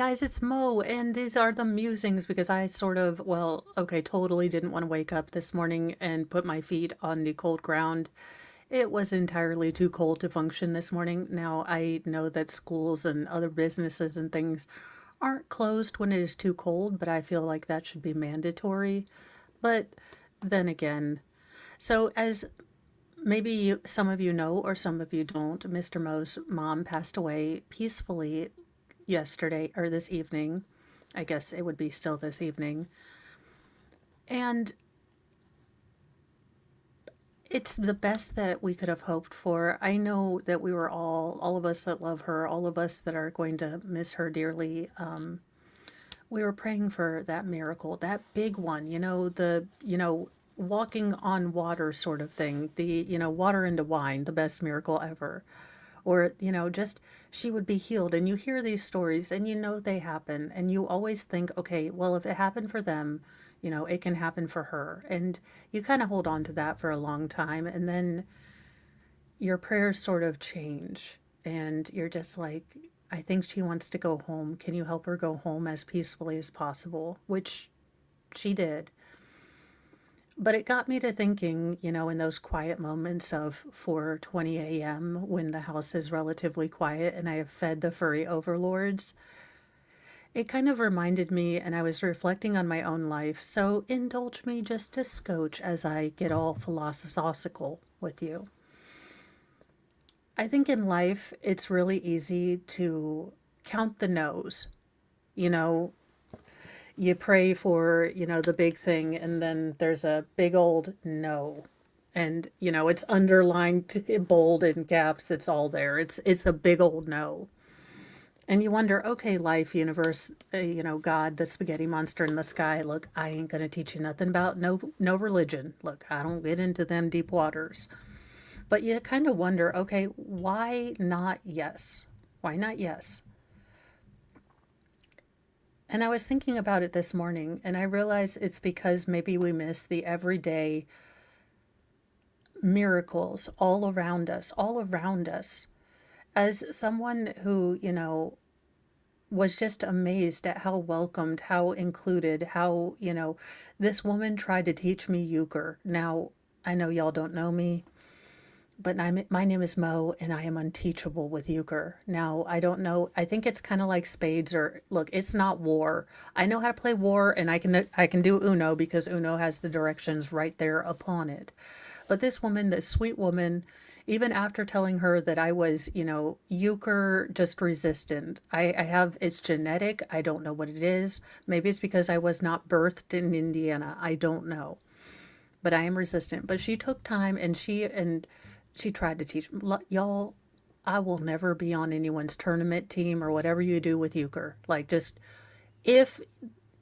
guys, it's Mo, and these are the musings because I sort of, well, okay, totally didn't want to wake up this morning and put my feet on the cold ground. It was entirely too cold to function this morning. Now, I know that schools and other businesses and things aren't closed when it is too cold, but I feel like that should be mandatory. But then again, so as maybe some of you know or some of you don't, Mr. Mo's mom passed away peacefully yesterday or this evening. I guess it would be still this evening. And it's the best that we could have hoped for. I know that we were all of us that love her, all of us that are going to miss her dearly. We were praying for that miracle, that big one, walking on water sort of thing, water into wine, the best miracle ever. Or, just she would be healed. And you hear these stories and you know they happen. And you always think, okay, well, if it happened for them, it can happen for her. And you kind of hold on to that for a long time. And then your prayers sort of change. And you're just like, I think she wants to go home. Can you help her go home as peacefully as possible? Which she did. But it got me to thinking, in those quiet moments of 4:20 a.m. when the house is relatively quiet and I have fed the furry overlords, it kind of reminded me and I was reflecting on my own life. So indulge me just a scotch as I get all philosophical with you. I think in life it's really easy to count the no's. You know, you pray for, the big thing, and then there's a big old no. And, it's underlined bold in caps. It's all there. It's a big old no. And you wonder, okay, life, universe, God, the spaghetti monster in the sky. Look, I ain't gonna teach you nothing about no religion. Look, I don't get into them deep waters. But you kind of wonder, okay, why not yes? Why not yes? And I was thinking about it this morning, and I realized it's because maybe we miss the everyday miracles all around us, all around us. As someone who, was just amazed at how welcomed, how included, how, this woman tried to teach me euchre. Now, I know y'all don't know me, but my name is Mo, and I am unteachable with euchre. Now, I don't know. I think it's kind of like spades, or look, it's not war. I know how to play war, and I can do Uno because Uno has the directions right there upon it. But this woman, this sweet woman, even after telling her that I was, euchre just resistant, I have, it's genetic. I don't know what it is. Maybe it's because I was not birthed in Indiana. I don't know. But I am resistant. But she took time and she tried to teach y'all. I will never be on anyone's tournament team or whatever you do with euchre. Like, just if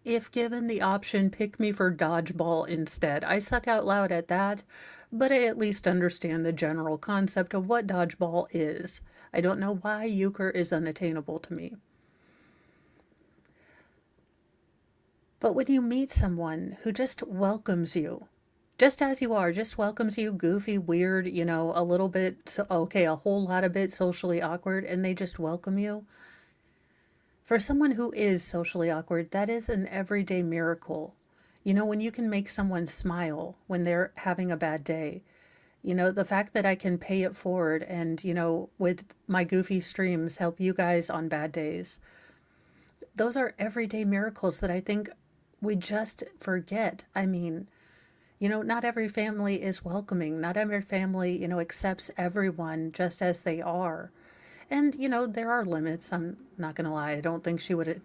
if given the option, pick me for dodgeball instead. I suck out loud at that, but I at least understand the general concept of what dodgeball is. I don't know why euchre is unattainable to me. But when you meet someone who just welcomes you, just as you are, just welcomes you, goofy, weird, a little bit, so, okay, a whole lot of it socially awkward, and they just welcome you. For someone who is socially awkward, that is an everyday miracle. When you can make someone smile when they're having a bad day, the fact that I can pay it forward and, with my goofy streams, help you guys on bad days. Those are everyday miracles that I think we just forget. I mean, not every family is welcoming. Not every family, accepts everyone just as they are. And, there are limits. I'm not going to lie. I don't think she would,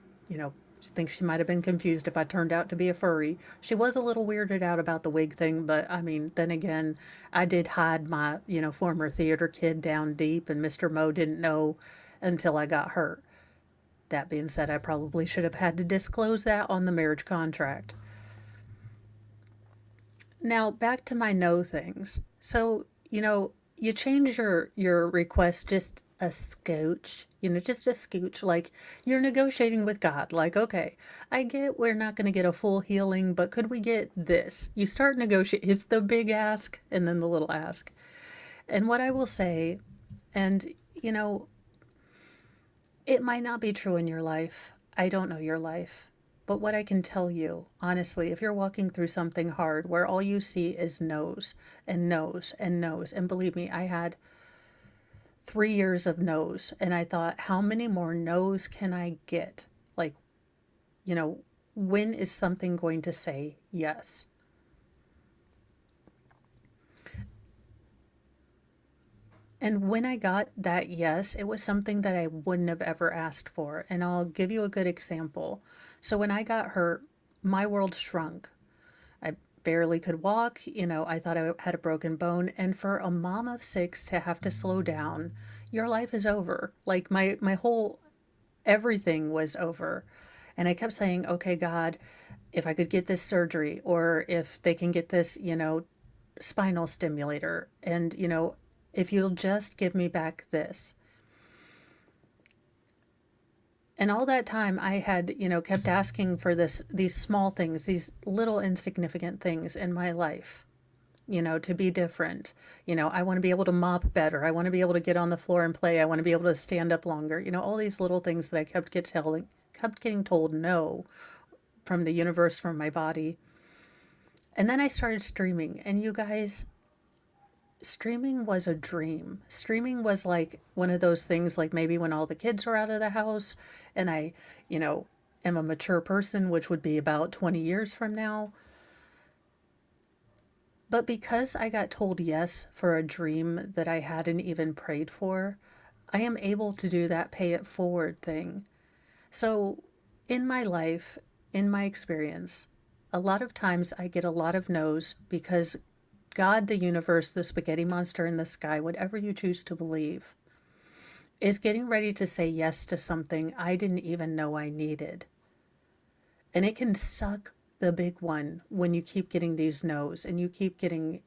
think she might have been confused if I turned out to be a furry. She was a little weirded out about the wig thing, but I mean, then again, I did hide my, former theater kid down deep, and Mr. Mo didn't know until I got hurt. That being said, I probably should have had to disclose that on the marriage contract. Now, back to my no things. So, you change your request just a scooch, just a scooch. Like, you're negotiating with God. Like, okay, I get we're not going to get a full healing, but could we get this? You start negotiating. It's the big ask and then the little ask. And what I will say, and, it might not be true in your life. I don't know your life, but what I can tell you, honestly, if you're walking through something hard where all you see is no's and no's and no's, and believe me, I had 3 years of no's, and I thought, how many more no's can I get? Like, you know, when is something going to say yes? And when I got that yes, it was something that I wouldn't have ever asked for. And I'll give you a good example. So when I got hurt, my world shrunk. I barely could walk. I thought I had a broken bone. And for a mom of six to have to slow down, your life is over. Like my whole everything was over. And I kept saying, okay, God, if I could get this surgery or if they can get this, spinal stimulator, and, if you'll just give me back this. And all that time I had, kept asking for these small things, these little insignificant things in my life, to be different. I want to be able to mop better. I want to be able to get on the floor and play. I want to be able to stand up longer. All these little things that I kept getting told no from the universe, from my body. And then I started streaming, and you guys, streaming was a dream. Streaming was like one of those things, like maybe when all the kids are out of the house and I, am a mature person, which would be about 20 years from now. But because I got told yes for a dream that I hadn't even prayed for, I am able to do that pay it forward thing. So in my life, in my experience, a lot of times I get a lot of no's because God, the universe, the spaghetti monster in the sky, whatever you choose to believe, is getting ready to say yes to something I didn't even know I needed. And it can suck the big one when you keep getting these no's and you keep getting,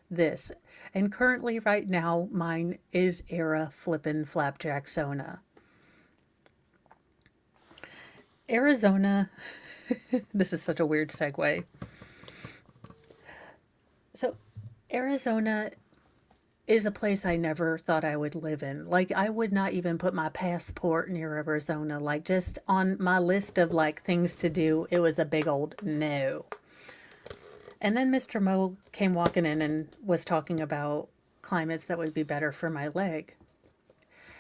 this. And currently, right now, mine is Era Flippin' Flapjacksona. Arizona, this is such a weird segue. So, Arizona is a place I never thought I would live in. Like, I would not even put my passport near Arizona. Like, just on my list of like things to do, it was a big old no. And then Mr. Mo came walking in and was talking about climates that would be better for my leg.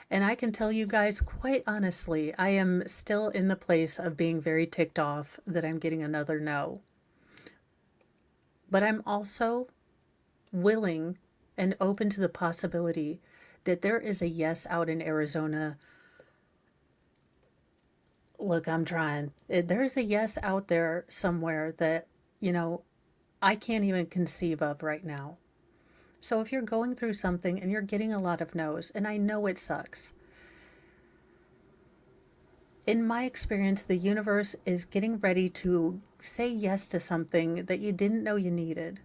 And I can tell you guys, quite honestly, I am still in the place of being very ticked off that I'm getting another no. But I'm also willing and open to the possibility that there is a yes out in Arizona. Look, I'm trying. There's a yes out there somewhere that, I can't even conceive of right now. So if you're going through something and you're getting a lot of no's, and I know it sucks, in my experience, the universe is getting ready to say yes to something that you didn't know you needed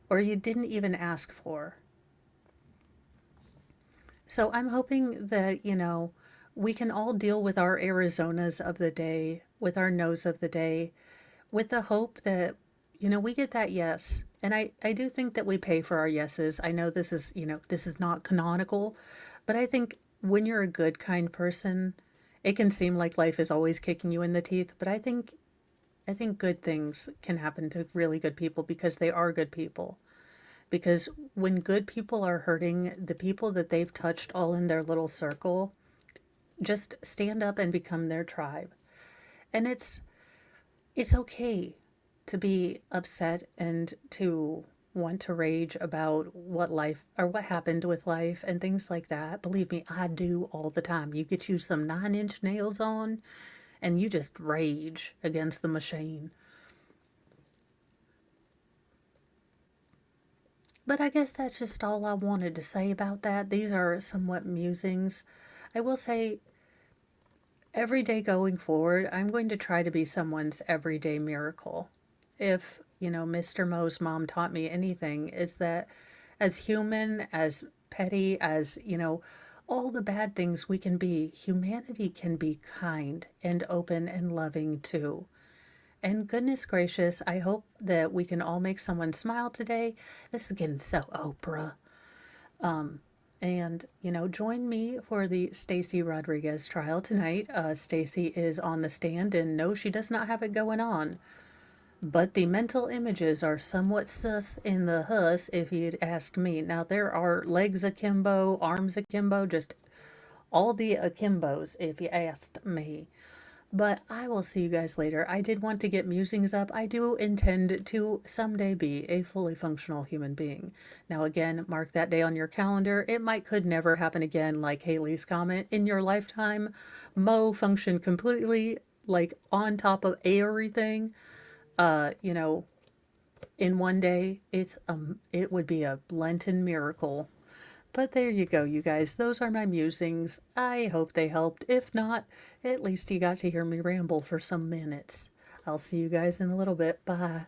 or you didn't even ask for. So I'm hoping that, we can all deal with our Arizonas of the day, with our no's of the day, with the hope that, we get that yes. And I do think that we pay for our yeses. I know this is not canonical, but I think when you're a good, kind person, it can seem like life is always kicking you in the teeth, but I think good things can happen to really good people because they are good people. Because when good people are hurting, the people that they've touched all in their little circle just stand up and become their tribe. And it's okay to be upset and to want to rage about what life or what happened with life and things like that. Believe me, I do all the time. You get you some 9-inch nails on and you just rage against the machine. But I guess that's just all I wanted to say about that. These are somewhat musings. I will say, every day going forward, I'm going to try to be someone's everyday miracle. If, Mr. Mo's mom taught me anything, is that as human, as petty, as, all the bad things we can be, humanity can be kind and open and loving too. And goodness gracious, I hope that we can all make someone smile today. This is getting so Oprah. And, join me for the Stacy Rodriguez trial tonight. Stacy is on the stand, and no, she does not have it going on. But the mental images are somewhat sus in the huss, if you'd asked me. Now, there are legs akimbo, arms akimbo, just all the akimbos, if you asked me. But I will see you guys later. I did want to get musings up. I do intend to someday be a fully functional human being. Now, again, mark that day on your calendar. It could never happen again, like Haley's comment. In your lifetime, Mo functioned completely, like, on top of everything. Uh, you know, in one day, it would be a Lenten miracle. But there you go, you guys. Those are my musings. I hope they helped. If not, at least you got to hear me ramble for some minutes. I'll see you guys in a little bit. Bye.